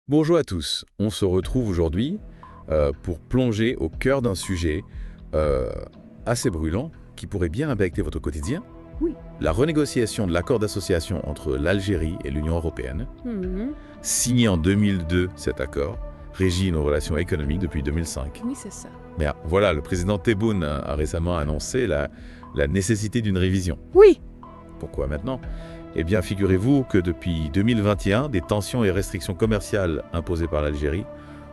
Bonjour à tous, on se retrouve aujourd'hui pour plonger au cœur d'un sujet euh, assez brûlant qui pourrait bien impacter votre quotidien. Oui. La renégociation de l'accord d'association entre l'Algérie et l'Union européenne. Mhm. Signé en 2002, cet accord régit nos relations économiques depuis 2005. Oui, c'est ça. Mais voilà, le président Tebboune a récemment annoncé la nécessité d'une révision. Oui. Pourquoi maintenant ? Eh bien, figurez-vous que depuis 2021, des tensions et restrictions commerciales imposées par l'Algérie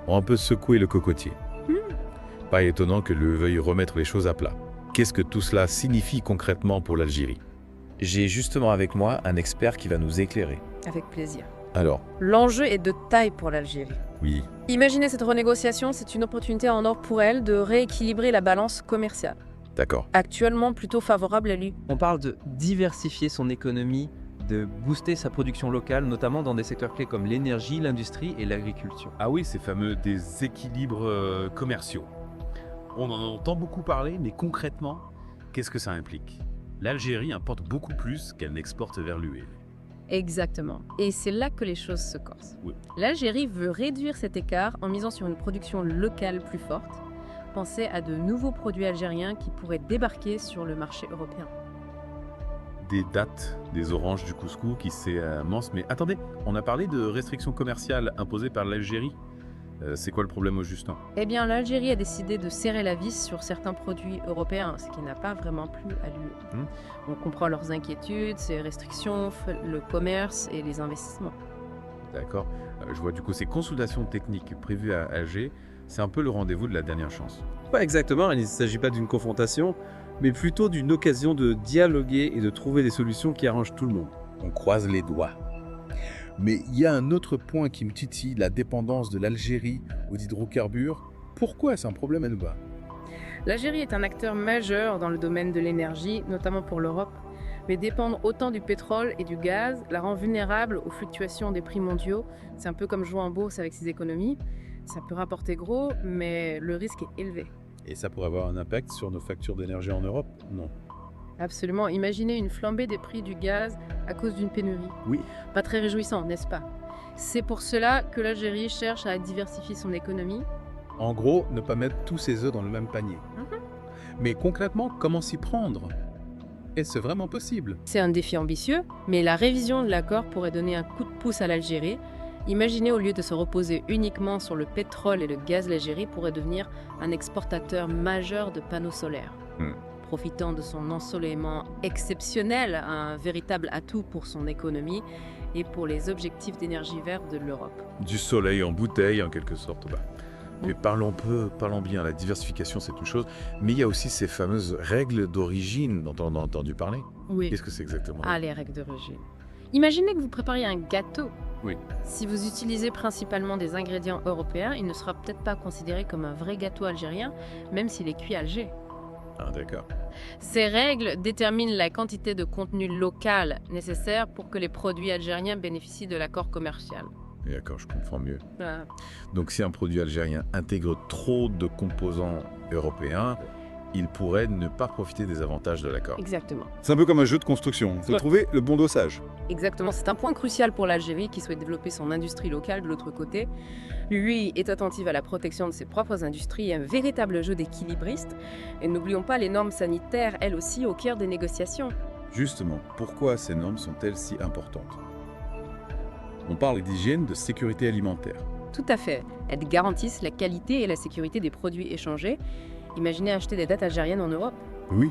ont un peu secoué le cocotier. Pas étonnant que l'UE veuille remettre les choses à plat. Qu'est-ce que tout cela signifie concrètement pour l'Algérie ? J'ai justement avec moi un expert qui va nous éclairer. Avec plaisir. Alors, L'enjeu est de taille pour l'Algérie. oui, Imaginez cette renégociation, c'est une opportunité en or pour elle de rééquilibrer la balance commerciale, d'accord. actuellement plutôt favorable à lui. On parle de diversifier son économie, de booster sa production locale, notamment dans des secteurs clés comme l'énergie, l'industrie et l'agriculture. Ah oui, ces fameux déséquilibres commerciaux. On en entend beaucoup parler, mais concrètement, qu'est-ce que ça implique ? L'Algérie importe beaucoup plus qu'elle n'exporte vers l'UE. Exactement. Et c'est là que les choses se corsent. Oui. L'Algérie veut réduire cet écart en misant sur une production locale plus forte. Pensez à de nouveaux produits algériens qui pourraient débarquer sur le marché européen. Des dattes, des oranges, du couscous qui s'amensent. Mais attendez, on a parlé de restrictions commerciales imposées par l'Algérie. C'est quoi le problème au juste ? Eh bien, l'Algérie a décidé de serrer la vis sur certains produits européens, ce qui n'a pas vraiment plu à l'UE. On comprend leurs inquiétudes, ces restrictions, le commerce et les investissements. D'accord. Je vois du coup ces consultations techniques prévues à Alger, c'est un peu le rendez-vous de la dernière chance. Pas exactement, il ne s'agit pas d'une confrontation, mais plutôt d'une occasion de dialoguer et de trouver des solutions qui arrangent tout le monde. On croise les doigts. Mais il y a un autre point qui me titille, la dépendance de l'Algérie aux hydrocarbures. Pourquoi c'est un problème, Enba ? L'Algérie est un acteur majeur dans le domaine de l'énergie, notamment pour l'Europe. Mais dépendre autant du pétrole et du gaz la rend vulnérable aux fluctuations des prix mondiaux. C'est un peu comme jouer en bourse avec ses économies. Ça peut rapporter gros, mais le risque est élevé. Et ça pourrait avoir un impact sur nos factures d'énergie en Europe ? Non. Absolument. Imaginez une flambée des prix du gaz à cause d'une pénurie. Oui. Pas très réjouissant, n'est-ce pas ? C'est pour cela que l'Algérie cherche à diversifier son économie. En gros, ne pas mettre tous ses œufs dans le même panier. Mais concrètement, comment s'y prendre ? Est-ce vraiment possible ? C'est un défi ambitieux, mais la révision de l'accord pourrait donner un coup de pouce à l'Algérie. Imaginez, au lieu de se reposer uniquement sur le pétrole et le gaz, l'Algérie pourrait devenir un exportateur majeur de panneaux solaires. Profitant de son ensoleillement exceptionnel, un véritable atout pour son économie et pour les objectifs d'énergie verte de l'Europe. Du soleil en bouteille, en quelque sorte. Mais parlons bien, la diversification c'est une chose, mais il y a aussi ces fameuses règles d'origine dont on a entendu parler. Oui. Qu'est-ce que c'est exactement ? Ah, les règles d'origine. Imaginez que vous prépariez un gâteau. Oui. Si vous utilisez principalement des ingrédients européens, il ne sera peut-être pas considéré comme un vrai gâteau algérien, même s'il est cuit à Alger. Ah, d'accord. Ces règles déterminent la quantité de contenu local nécessaire pour que les produits algériens bénéficient de l'accord commercial. D'accord, je comprends mieux. Ah. Donc si un produit algérien intègre trop de composants européens, il pourrait ne pas profiter des avantages de l'accord. Exactement. C'est un peu comme un jeu de construction. Il faut trouver le bon dosage. Exactement, c'est un point crucial pour l'Algérie qui souhaite développer son industrie locale de l'autre côté. Lui est attentif à la protection de ses propres industries et un véritable jeu d'équilibriste. Et n'oublions pas les normes sanitaires, elles aussi, au cœur des négociations. Justement, pourquoi ces normes sont-elles si importantes ? On parle d'hygiène, de sécurité alimentaire. Tout à fait. Elles garantissent la qualité et la sécurité des produits échangés. Imaginez acheter des dattes algériennes en Europe. Oui.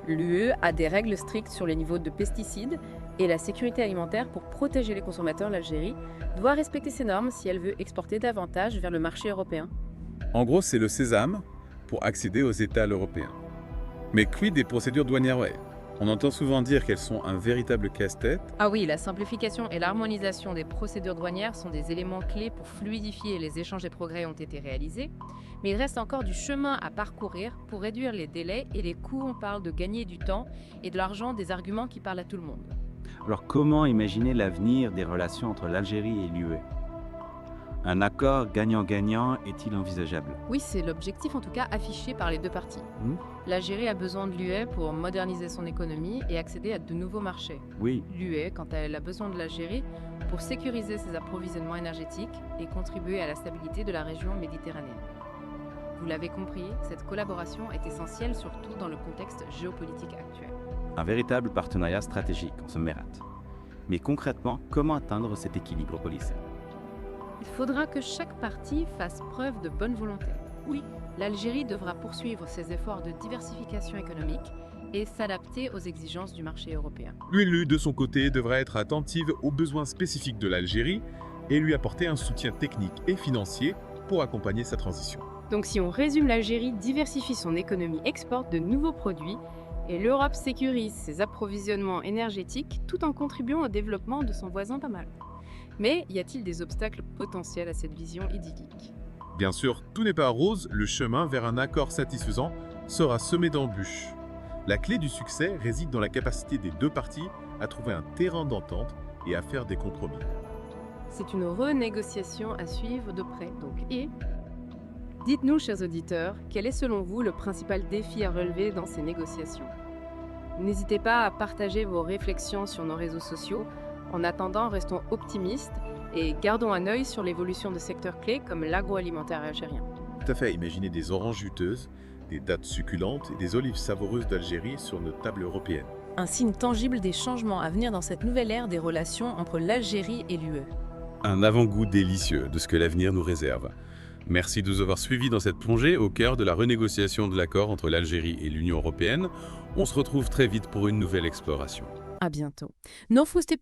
L'UE a des règles strictes sur les niveaux de pesticides et la sécurité alimentaire pour protéger les consommateurs. L'Algérie doit respecter ces normes si elle veut exporter davantage vers le marché européen. En gros, c'est le sésame pour accéder aux étals européens. Mais quid des procédures douanières ? On entend souvent dire qu'elles sont un véritable casse-tête. Ah oui, la simplification et l'harmonisation des procédures douanières sont des éléments clés pour fluidifier les échanges et progrès ont été réalisés. Mais il reste encore du chemin à parcourir pour réduire les délais et les coûts. On parle de gagner du temps et de l'argent, des arguments qui parlent à tout le monde. Alors comment imaginer l'avenir des relations entre l'Algérie et l'UE ? Un accord gagnant-gagnant est-il envisageable? Oui, c'est l'objectif en tout cas affiché par les deux parties. Hmm. L'Algérie a besoin de l'UE pour moderniser son économie et accéder à de nouveaux marchés. Oui, L'UE, quant à elle, a besoin de l'Algérie pour sécuriser ses approvisionnements énergétiques et contribuer à la stabilité de la région méditerranéenne. Vous l'avez compris, cette collaboration est essentielle surtout dans le contexte géopolitique actuel. un véritable partenariat stratégique, on se mérite. Mais concrètement, comment atteindre cet équilibre policier? Il faudra que chaque partie fasse preuve de bonne volonté. Oui, l'Algérie devra poursuivre ses efforts de diversification économique et s'adapter aux exigences du marché européen. L'UE, de son côté, devra être attentive aux besoins spécifiques de l'Algérie et lui apporter un soutien technique et financier pour accompagner sa transition. Donc si on résume, l'Algérie diversifie son économie, exporte de nouveaux produits et l'Europe sécurise ses approvisionnements énergétiques tout en contribuant au développement de son voisin pas mal. Mais y a-t-il des obstacles potentiels à cette vision idyllique? Bien sûr, tout n'est pas rose, le chemin vers un accord satisfaisant sera semé d'embûches. La clé du succès réside dans la capacité des deux parties à trouver un terrain d'entente et à faire des compromis. C'est une renégociation à suivre de près, donc. Et dites-nous, chers auditeurs, quel est selon vous le principal défi à relever dans ces négociations? N'hésitez pas à partager vos réflexions sur nos réseaux sociaux. En attendant, restons optimistes et gardons un œil sur l'évolution de secteurs clés comme l'agroalimentaire algérien. Tout à fait, imaginez des oranges juteuses, des dattes succulentes et des olives savoureuses d'Algérie sur nos tables européennes. Un signe tangible des changements à venir dans cette nouvelle ère des relations entre l'Algérie et l'UE. Un avant-goût délicieux de ce que l'avenir nous réserve. Merci de nous avoir suivis dans cette plongée au cœur de la renégociation de l'accord entre l'Algérie et l'Union européenne. On se retrouve très vite pour une nouvelle exploration. À bientôt. No fuste